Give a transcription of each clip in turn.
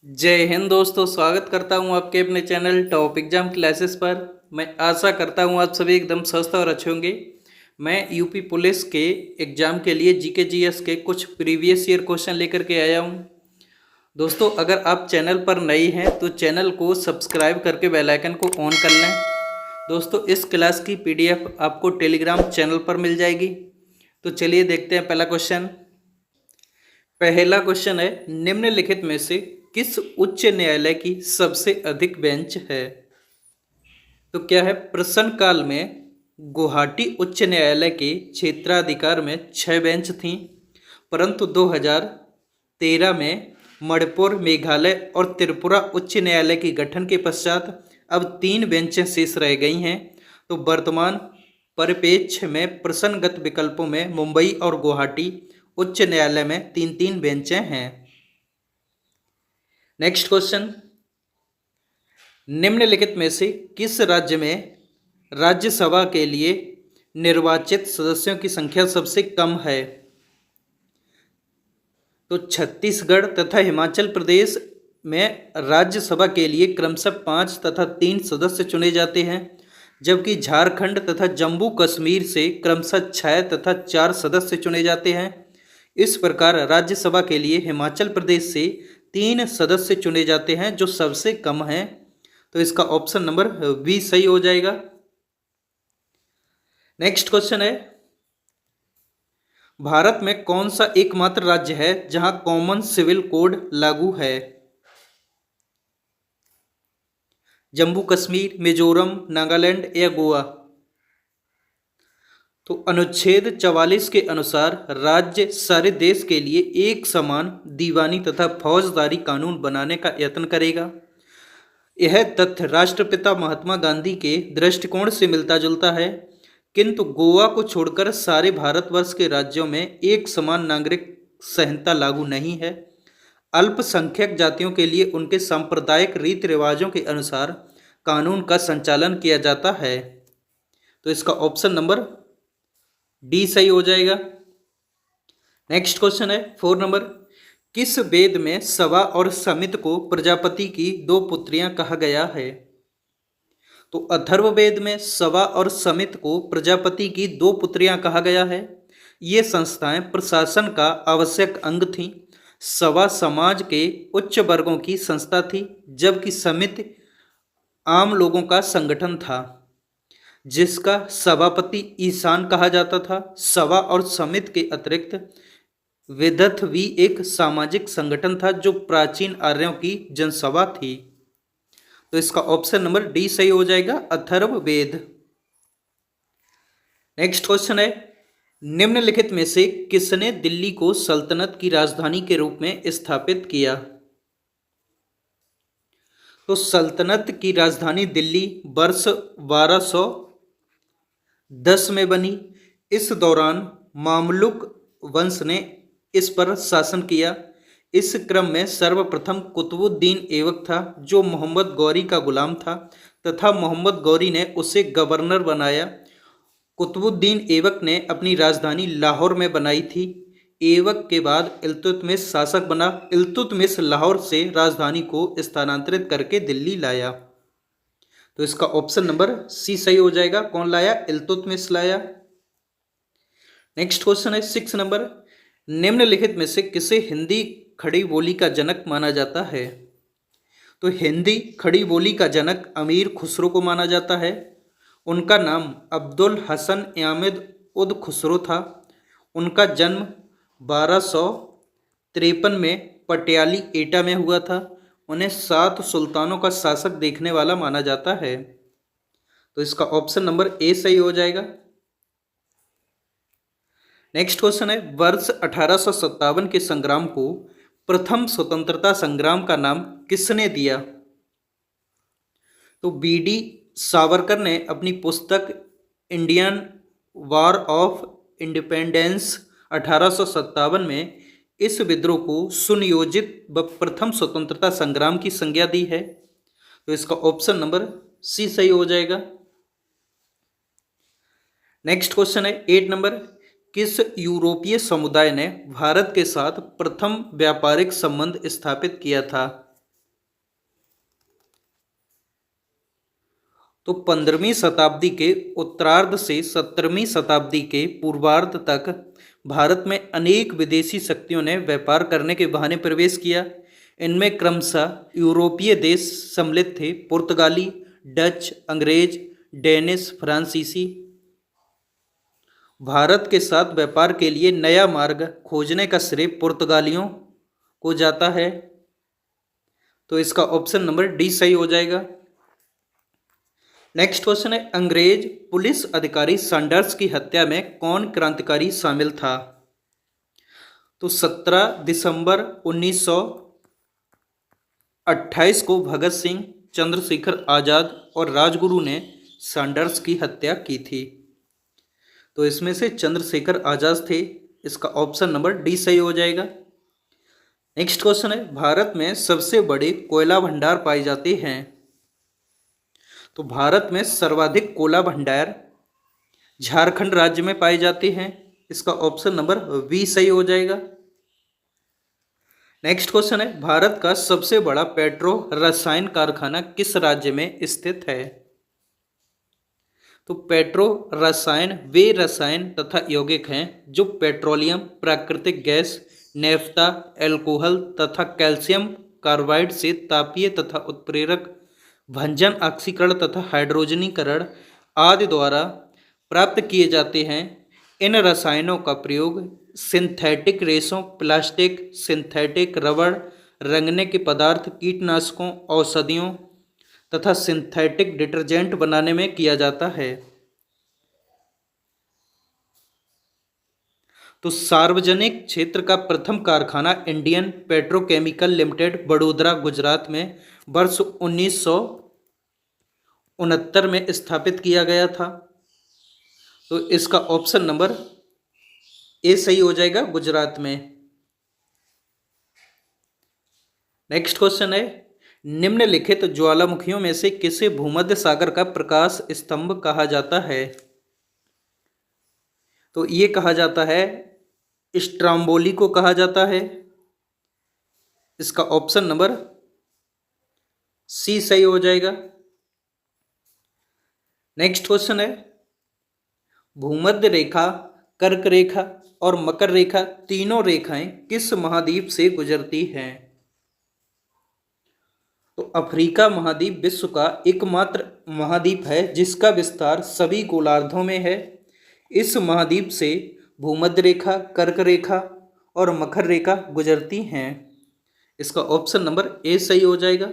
जय हिंद दोस्तों, स्वागत करता हूं आपके अपने चैनल टॉप एग्जाम क्लासेस पर। मैं आशा करता हूं आप सभी एकदम स्वस्थ और अच्छे होंगे। मैं यूपी पुलिस के एग्ज़ाम के लिए जीके जीएस के कुछ प्रीवियस ईयर क्वेश्चन लेकर के आया हूं। दोस्तों, अगर आप चैनल पर नए हैं तो चैनल को सब्सक्राइब करके बेल आइकन को ऑन कर लें। दोस्तों, इस क्लास की पीडीएफ आपको टेलीग्राम चैनल पर मिल जाएगी। तो चलिए देखते हैं पहला क्वेश्चन। पहला क्वेश्चन है, निम्नलिखित में से किस उच्च न्यायालय की सबसे अधिक बेंच है? तो क्या है, प्रश्न काल में गुवाहाटी उच्च न्यायालय के क्षेत्राधिकार में 6 बेंच थीं, परंतु 2013 में मणिपुर, मेघालय और त्रिपुरा उच्च न्यायालय के गठन के पश्चात अब 3 बेंचें शेष रह गई हैं। तो वर्तमान परिप्रेक्ष्य में प्रश्नगत विकल्पों में मुंबई और गुवाहाटी उच्च न्यायालय में 3-3 बेंचें हैं। नेक्स्ट क्वेश्चन, निम्नलिखित में से किस राज्य में राज्यसभा के लिए निर्वाचित सदस्यों की संख्या सबसे कम है? तो छत्तीसगढ़ तथा हिमाचल प्रदेश में राज्यसभा के लिए क्रमशः 5 तथा 3 सदस्य चुने जाते हैं, जबकि झारखंड तथा जम्मू कश्मीर से क्रमशः 6 तथा 4 सदस्य चुने जाते हैं। इस प्रकार राज्यसभा के लिए हिमाचल प्रदेश से 3 सदस्य चुने जाते हैं, जो सबसे कम है। तो इसका ऑप्शन नंबर बी सही हो जाएगा। नेक्स्ट क्वेश्चन है, भारत में कौन सा एकमात्र राज्य है जहां कॉमन सिविल कोड लागू है? जम्मू कश्मीर, मिजोरम, नागालैंड या गोवा? तो अनुच्छेद 44 के अनुसार राज्य सारे देश के लिए एक समान दीवानी तथा फौजदारी कानून बनाने का यत्न करेगा। यह तथ्य राष्ट्रपिता महात्मा गांधी के दृष्टिकोण से मिलता जुलता है, किंतु गोवा को छोड़कर सारे भारतवर्ष के राज्यों में एक समान नागरिक संहिता लागू नहीं है। अल्पसंख्यक जातियों के लिए उनके सांप्रदायिक रीति रिवाजों के अनुसार कानून का संचालन किया जाता है। तो इसका ऑप्शन नंबर डी सही हो जाएगा। नेक्स्ट क्वेश्चन है 4 नंबर, किस वेद में सवा और समित को प्रजापति की 2 पुत्रियां कहा गया है? तो अथर्ववेद में सवा और समित को प्रजापति की 2 पुत्रियां कहा गया है। ये संस्थाएं प्रशासन का आवश्यक अंग थीं। सवा समाज के उच्च वर्गों की संस्था थी, जबकि समिति आम लोगों का संगठन था, जिसका सभापति ईशान कहा जाता था। सभा और समिति के अतिरिक्त विदथ भी एक सामाजिक संगठन था, जो प्राचीन आर्यों की जनसभा थी। तो इसका ऑप्शन नंबर डी सही हो जाएगा, अथर्ववेद। नेक्स्ट क्वेश्चन है, निम्नलिखित में से किसने दिल्ली को सल्तनत की राजधानी के रूप में स्थापित किया? तो सल्तनत की राजधानी दिल्ली वर्ष 1210 में बनी। इस दौरान मामलुक वंश ने इस पर शासन किया। इस क्रम में सर्वप्रथम कुतुबुद्दीन ऐबक था, जो मोहम्मद गौरी का गुलाम था, तथा मोहम्मद गौरी ने उसे गवर्नर बनाया। कुतुबुद्दीन ऐबक ने अपनी राजधानी लाहौर में बनाई थी। ऐबक के बाद इल्तुतमिश शासक बना। इल्तुतमिश लाहौर से राजधानी को स्थानांतरित करके दिल्ली लाया। तो इसका ऑप्शन नंबर सी सही हो जाएगा। कौन लाया? इल्तुतमिश लाया। नेक्स्ट क्वेश्चन है 6 नंबर, निम्नलिखित में से किसे हिंदी खड़ी बोली का जनक माना जाता है? तो हिंदी खड़ी बोली का जनक अमीर खुसरो को माना जाता है। उनका नाम अब्दुल हसन यामिद उद खुसरो था। उनका जन्म 1253 में पटियाली एटा में हुआ था। उन्हें 7 सुल्तानों का शासक देखने वाला माना जाता है। तो इसका ऑप्शन नंबर ए सही हो जाएगा। नेक्स्ट क्वेश्चन है, वर्ष 1857 के संग्राम को प्रथम स्वतंत्रता संग्राम का नाम किसने दिया? तो बीडी सावरकर ने अपनी पुस्तक इंडियन वॉर ऑफ इंडिपेंडेंस 1857 में इस विद्रोह को सुनियोजित व प्रथम स्वतंत्रता संग्राम की संज्ञा दी है। तो इसका ऑप्शन नंबर सी सही हो जाएगा। नेक्स्ट क्वेश्चन है 8 नंबर, किस यूरोपीय समुदाय ने भारत के साथ प्रथम व्यापारिक संबंध स्थापित किया था? तो 15वीं शताब्दी के उत्तरार्ध से 17वीं शताब्दी के पूर्वार्ध तक भारत में अनेक विदेशी शक्तियों ने व्यापार करने के बहाने प्रवेश किया। इनमें क्रमशः यूरोपीय देश सम्मिलित थे, पुर्तगाली, डच, अंग्रेज, डेनिश, फ्रांसीसी। भारत के साथ व्यापार के लिए नया मार्ग खोजने का श्रेय पुर्तगालियों को जाता है। तो इसका ऑप्शन नंबर डी सही हो जाएगा। नेक्स्ट क्वेश्चन है, अंग्रेज पुलिस अधिकारी सैंडर्स की हत्या में कौन क्रांतिकारी शामिल था? तो 17 दिसंबर 1928 को भगत सिंह, चंद्रशेखर आज़ाद और राजगुरु ने सैंडर्स की हत्या की थी। तो इसमें से चंद्रशेखर आज़ाद थे। इसका ऑप्शन नंबर डी सही हो जाएगा। नेक्स्ट क्वेश्चन है, भारत में सबसे बड़े कोयला भंडार पाए जाते हैं? तो भारत में सर्वाधिक कोयला भंडार झारखंड राज्य में पाए जाते हैं। इसका ऑप्शन नंबर बी सही हो जाएगा। नेक्स्ट क्वेश्चन है, भारत का सबसे बड़ा पेट्रो रसायन कारखाना किस राज्य में स्थित है? तो पेट्रो रसायन वे रसायन तथा यौगिक हैं जो पेट्रोलियम, प्राकृतिक गैस, नेफ्ता, एल्कोहल तथा कैल्शियम कार्बाइड से तापीय तथा उत्प्रेरक भंजन ऑक्सीकरण तथा हाइड्रोजनीकरण आदि द्वारा प्राप्त किए जाते हैं। इन रसायनों का प्रयोग सिंथेटिक रेशों, प्लास्टिक, सिंथेटिक रबड़, रंगने के पदार्थ, कीटनाशकों, औषधियों तथा सिंथेटिक डिटर्जेंट बनाने में किया जाता है। तो सार्वजनिक क्षेत्र का प्रथम कारखाना Indian petrochemical limited Vadodara Gujarat में वर्ष 1969 में स्थापित किया गया था। तो इसका ऑप्शन नंबर ए सही हो जाएगा, गुजरात में। नेक्स्ट क्वेश्चन है, निम्नलिखित ज्वालामुखियों में से किसे भूमध्य सागर का प्रकाश स्तंभ कहा जाता है? तो ये कहा जाता है, स्ट्राम्बोली को कहा जाता है। इसका ऑप्शन नंबर सी सही हो जाएगा। नेक्स्ट क्वेश्चन है, भूमध्य रेखा, कर्क रेखा और मकर रेखा तीनों रेखाएं किस महाद्वीप से गुजरती हैं? तो अफ्रीका महाद्वीप विश्व का एकमात्र महाद्वीप है जिसका विस्तार सभी गोलार्धों में है। इस महाद्वीप से भूमध्य रेखा, कर्क रेखा और मकर रेखा गुजरती हैं। इसका ऑप्शन नंबर ए सही हो जाएगा।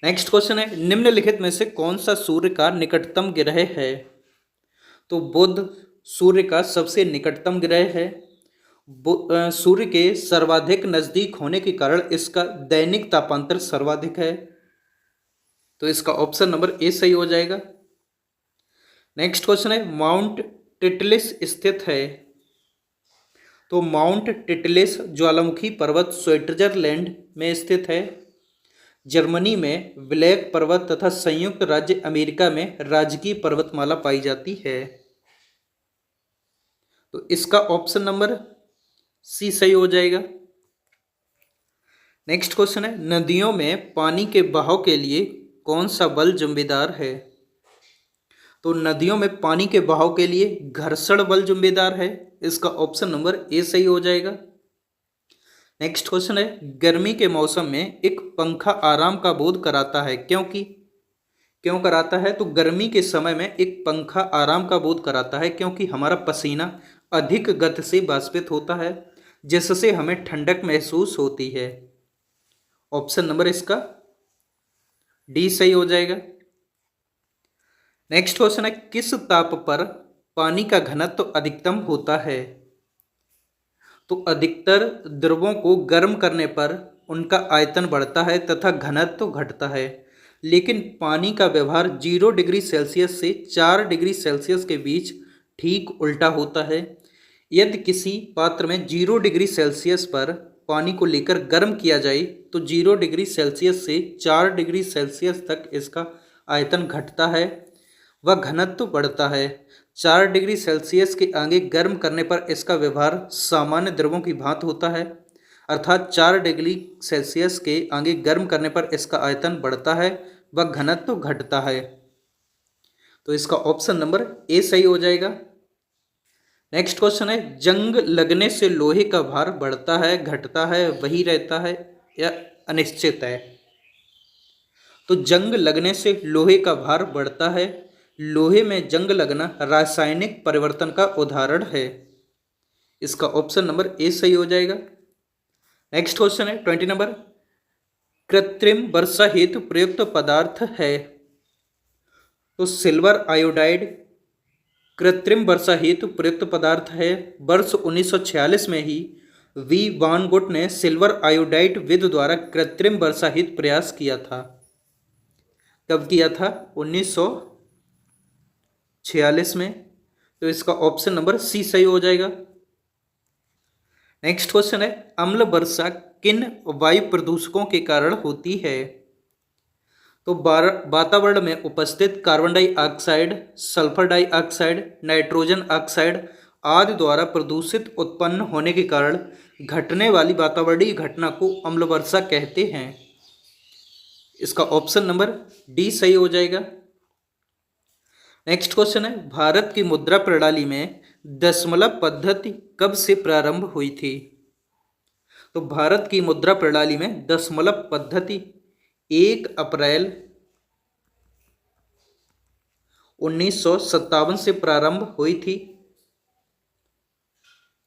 नेक्स्ट क्वेश्चन है, निम्नलिखित में से कौन सा सूर्य का निकटतम ग्रह है? तो बुध सूर्य का सबसे निकटतम ग्रह है। सूर्य के सर्वाधिक नजदीक होने के कारण इसका दैनिक तापांतर सर्वाधिक है। तो इसका ऑप्शन नंबर ए सही हो जाएगा। नेक्स्ट क्वेश्चन है, माउंट टिटलिस स्थित है? तो माउंट टिटलिस ज्वालामुखी पर्वत स्विट्जरलैंड में स्थित है। जर्मनी में ब्लैक पर्वत तथा संयुक्त राज्य अमेरिका में राजकीय पर्वतमाला पाई जाती है। तो इसका ऑप्शन नंबर सी सही हो जाएगा। नेक्स्ट क्वेश्चन है, नदियों में पानी के बहाव के लिए कौन सा बल जिम्मेदार है? तो नदियों में पानी के बहाव के लिए घर्षण बल जिम्मेदार है। इसका ऑप्शन नंबर ए सही हो जाएगा। नेक्स्ट क्वेश्चन है, गर्मी के मौसम में एक पंखा आराम का बोध कराता है क्यों कराता है? तो गर्मी के समय में एक पंखा आराम का बोध कराता है क्योंकि हमारा पसीना अधिक गति से वाष्पित होता है जिससे हमें ठंडक महसूस होती है। ऑप्शन नंबर इसका डी सही हो जाएगा। नेक्स्ट क्वेश्चन है, किस ताप पर पानी का घनत्व अधिकतम होता है? तो अधिकतर द्रवों को गर्म करने पर उनका आयतन बढ़ता है तथा घनत्व घटता है, लेकिन पानी का व्यवहार 0 डिग्री सेल्सियस से 4 डिग्री सेल्सियस के बीच ठीक उल्टा होता है। यदि किसी पात्र में 0 डिग्री सेल्सियस पर पानी को लेकर गर्म किया जाए तो 0 डिग्री सेल्सियस से 4 डिग्री सेल्सियस तक इसका आयतन घटता है व घनत्व बढ़ता है। 4 डिग्री सेल्सियस के आगे गर्म करने पर इसका व्यवहार सामान्य द्रवों की भांति होता है, अर्थात 4 डिग्री सेल्सियस के आगे गर्म करने पर इसका आयतन बढ़ता है व घनत्व घटता है। तो इसका ऑप्शन नंबर ए सही हो जाएगा। नेक्स्ट क्वेश्चन है, जंग लगने से लोहे का भार बढ़ता है, घटता है, वही रहता है या अनिश्चित है? तो जंग लगने से लोहे का भार बढ़ता है। लोहे में जंग लगना रासायनिक परिवर्तन का उदाहरण है। इसका ऑप्शन नंबर ए सही हो जाएगा। नेक्स्ट क्वेश्चन है 20 नंबर, कृत्रिम वर्षा हेतु प्रयुक्त पदार्थ है। तो सिल्वर आयोडाइड कृत्रिम वर्षा हेतु प्रयुक्त पदार्थ है। वर्ष 1946 में ही वी वान गुट ने सिल्वर आयोडाइड विधि द्वारा कृत्रिम वर्षा हेतु प्रयास किया था। कब किया था? 1946 में। तो इसका ऑप्शन नंबर सी सही हो जाएगा। नेक्स्ट क्वेश्चन है, अम्ल वर्षा किन वायु प्रदूषकों के कारण होती है? तो वातावरण में उपस्थित carbon dioxide, sulphur dioxide, nitrogen oxide आदि द्वारा प्रदूषित उत्पन्न होने के कारण घटने वाली वातावरणीय घटना को अम्ल वर्षा कहते हैं। इसका ऑप्शन नंबर डी सही हो जाएगा। नेक्स्ट क्वेश्चन है, भारत की मुद्रा प्रणाली में दशमलव पद्धति कब से प्रारंभ हुई थी? तो भारत की मुद्रा प्रणाली में दशमलव पद्धति 1 अप्रैल 1957 से प्रारंभ हुई थी।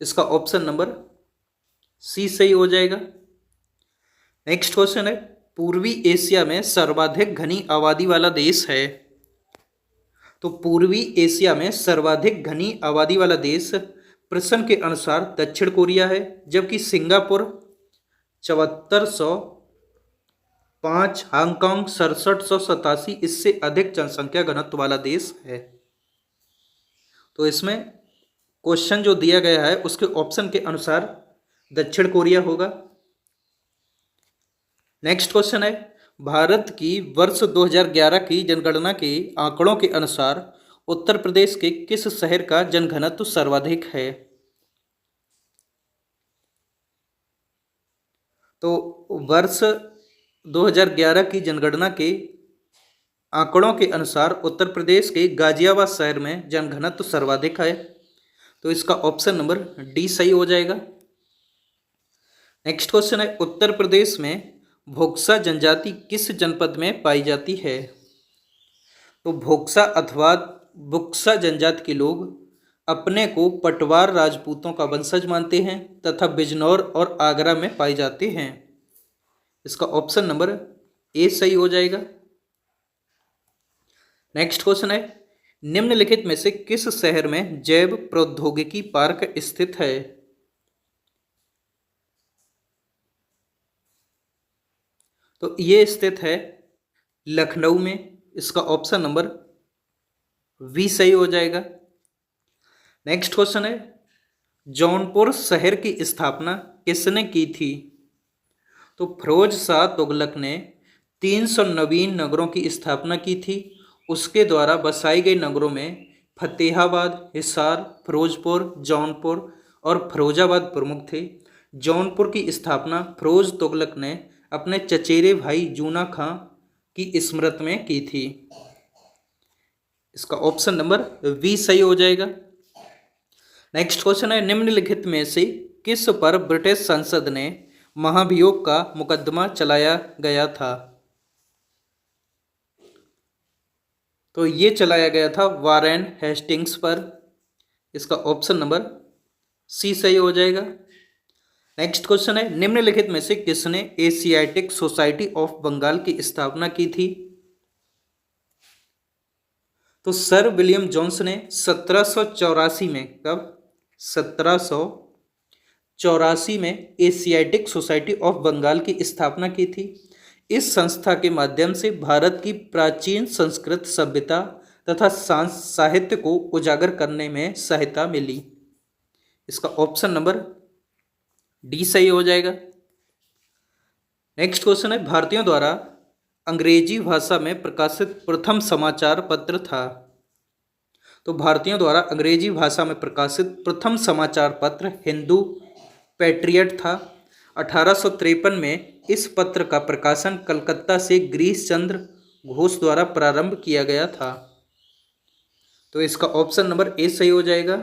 इसका ऑप्शन नंबर सी सही हो जाएगा। नेक्स्ट क्वेश्चन है, पूर्वी एशिया में सर्वाधिक घनी आबादी वाला देश है। तो पूर्वी एशिया में सर्वाधिक घनी आबादी वाला देश प्रश्न के अनुसार दक्षिण कोरिया है, जबकि सिंगापुर 7405, हांगकांग 6787 इससे अधिक जनसंख्या घनत्व वाला देश है। तो इसमें क्वेश्चन जो दिया गया है उसके ऑप्शन के अनुसार दक्षिण कोरिया होगा। नेक्स्ट क्वेश्चन है, भारत की वर्ष 2011 की जनगणना के आंकड़ों के अनुसार उत्तर प्रदेश के किस शहर का जनघनत्व सर्वाधिक है? तो वर्ष 2011 की जनगणना के आंकड़ों के अनुसार उत्तर प्रदेश के गाजियाबाद शहर में जनघनत्व सर्वाधिक है। तो इसका ऑप्शन नंबर डी सही हो जाएगा। नेक्स्ट क्वेश्चन है, उत्तर प्रदेश में भोक्सा जनजाति किस जनपद में पाई जाती है? तो भोक्सा अथवा बुक्सा जनजाति के लोग अपने को पटवार राजपूतों का वंशज मानते हैं तथा बिजनौर और आगरा में पाए जाते हैं। इसका ऑप्शन नंबर ए सही हो जाएगा। नेक्स्ट क्वेश्चन है, निम्नलिखित में से किस शहर में जैव प्रौद्योगिकी पार्क स्थित है? तो ये स्थित है लखनऊ में। इसका ऑप्शन नंबर वी सही हो जाएगा। नेक्स्ट क्वेश्चन है, जौनपुर शहर की स्थापना किसने की थी? तो फिरोज शाह तुगलक ने 300 नवीन नगरों की स्थापना की थी। उसके द्वारा बसाई गई नगरों में फतेहाबाद, हिसार, फिरोजपुर, जौनपुर और फिरोजाबाद प्रमुख थे। जौनपुर की स्थापना फिरोज तुगलक ने अपने चचेरे भाई जूना खां की स्मृति में की थी। इसका ऑप्शन नंबर वी सही हो जाएगा। नेक्स्ट क्वेश्चन है, निम्नलिखित में से किस पर ब्रिटिश संसद ने महाभियोग का मुकदमा चलाया गया था? तो ये चलाया गया था वारेन हेस्टिंग्स पर। इसका ऑप्शन नंबर सी सही हो जाएगा। नेक्स्ट क्वेश्चन है, निम्नलिखित में से किसने एशियाटिक सोसाइटी ऑफ बंगाल की स्थापना की थी? तो सर विलियम जोन्स ने 1784 में, कब? 1784 में एशियाटिक सोसाइटी ऑफ बंगाल की स्थापना की थी। इस संस्था के माध्यम से भारत की प्राचीन संस्कृत सभ्यता तथा साहित्य को उजागर करने में सहायता मिली। इसका ऑप्शन नंबर डी सही हो जाएगा। नेक्स्ट क्वेश्चन है, भारतीयों द्वारा अंग्रेजी भाषा में प्रकाशित प्रथम समाचार पत्र था। तो भारतीयों द्वारा अंग्रेजी भाषा में प्रकाशित प्रथम समाचार पत्र हिंदू पैट्रियट था। 1853 में इस पत्र का प्रकाशन कलकत्ता से गिरीश चंद्र घोष द्वारा प्रारंभ किया गया था? तो इसका ऑप्शन नंबर ए सही हो जाएगा।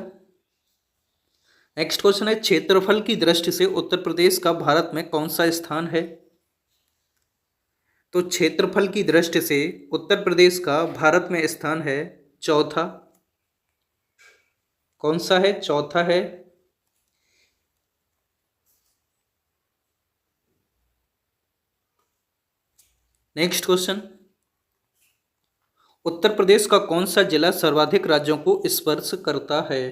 नेक्स्ट क्वेश्चन है, क्षेत्रफल की दृष्टि से उत्तर प्रदेश का भारत में कौन सा स्थान है? तो क्षेत्रफल की दृष्टि से उत्तर प्रदेश का भारत में स्थान है चौथा। कौन सा है? चौथा है। नेक्स्ट क्वेश्चन, उत्तर प्रदेश का कौन सा जिला सर्वाधिक राज्यों को स्पर्श करता है?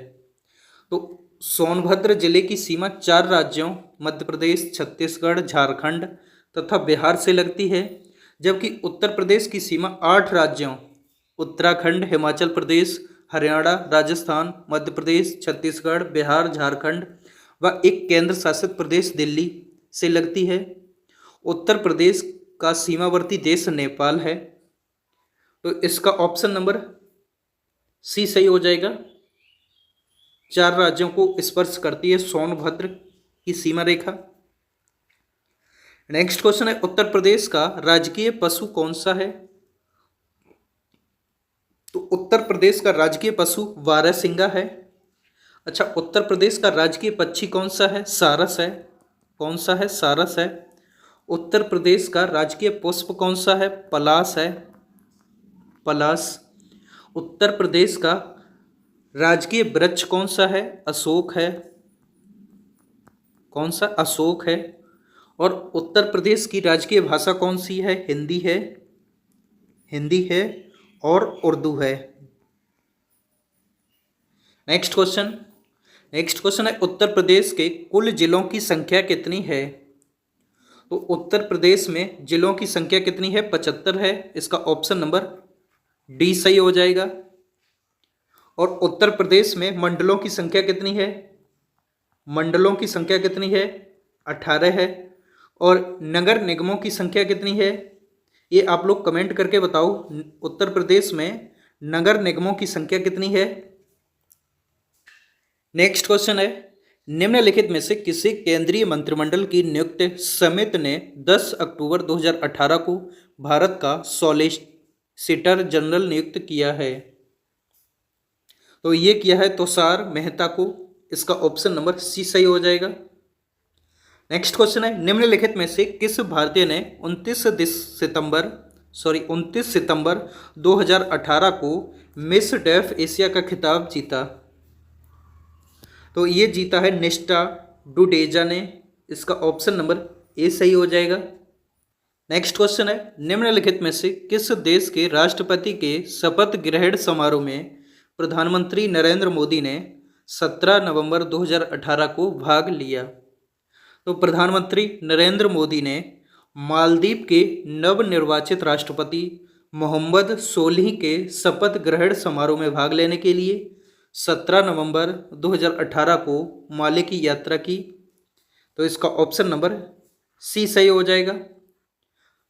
तो सोनभद्र जिले की सीमा 4 राज्यों मध्य प्रदेश, छत्तीसगढ़, झारखंड तथा बिहार से लगती है, जबकि उत्तर प्रदेश की सीमा 8 राज्यों उत्तराखंड, हिमाचल प्रदेश, हरियाणा, राजस्थान, मध्य प्रदेश, छत्तीसगढ़, बिहार, झारखंड व एक केंद्र शासित प्रदेश दिल्ली से लगती है। उत्तर प्रदेश का सीमावर्ती देश नेपाल है। तो इसका ऑप्शन नंबर सी सही हो जाएगा। 4 राज्यों को स्पर्श करती है सोनभद्र की सीमा रेखा। नेक्स्ट क्वेश्चन है, उत्तर प्रदेश का राजकीय पशु कौन सा है? तो उत्तर प्रदेश का राजकीय पशु बारहसिंगा है। अच्छा, उत्तर प्रदेश का राजकीय पक्षी कौन सा है? सारस है। कौन सा है? सारस है। उत्तर प्रदेश का राजकीय पुष्प कौन सा है? पलाश है। पलाश। उत्तर प्रदेश का राजकीय वृक्ष कौन सा है? अशोक है। कौन सा? अशोक है। और उत्तर प्रदेश की राजकीय भाषा कौन सी है? हिंदी है। हिंदी है और उर्दू है। नेक्स्ट क्वेश्चन है, उत्तर प्रदेश के कुल जिलों की संख्या कितनी है? तो उत्तर प्रदेश में जिलों की संख्या कितनी है? 75 है। इसका ऑप्शन नंबर डी सही हो जाएगा। और उत्तर प्रदेश में मंडलों की संख्या कितनी है? मंडलों की संख्या कितनी है? 18 है। और नगर निगमों की संख्या कितनी है? ये आप लोग कमेंट करके बताओ, उत्तर प्रदेश में नगर निगमों की संख्या कितनी है? नेक्स्ट क्वेश्चन है, निम्नलिखित में से किसी केंद्रीय मंत्रिमंडल की नियुक्ति समिति ने 10 अक्टूबर 2018 को भारत का सॉलिसिटर जनरल नियुक्त किया है? तो ये किया है तुषार मेहता को। इसका ऑप्शन नंबर सी सही हो जाएगा। नेक्स्ट क्वेश्चन है, निम्नलिखित में से किस भारतीय ने 29 सितंबर 2018 को मिस डेफ एशिया का खिताब जीता? तो ये जीता है निष्ठा डुडेजा ने। इसका ऑप्शन नंबर ए सही हो जाएगा। नेक्स्ट क्वेश्चन है, निम्नलिखित में से किस देश के राष्ट्रपति के शपथ ग्रहण समारोह में प्रधानमंत्री नरेंद्र मोदी ने 17 नवंबर 2018 को भाग लिया? तो प्रधानमंत्री नरेंद्र मोदी ने मालदीव के नवनिर्वाचित राष्ट्रपति मोहम्मद सोलिह के शपथ ग्रहण समारोह में भाग लेने के लिए 17 नवंबर 2018 को माले की यात्रा की। तो इसका ऑप्शन नंबर सी सही हो जाएगा।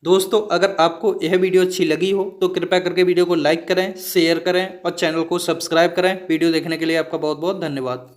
दोस्तों, अगर आपको यह वीडियो अच्छी लगी हो तो कृपया करके वीडियो को लाइक करें, शेयर करें और चैनल को सब्सक्राइब करें। वीडियो देखने के लिए आपका बहुत बहुत धन्यवाद।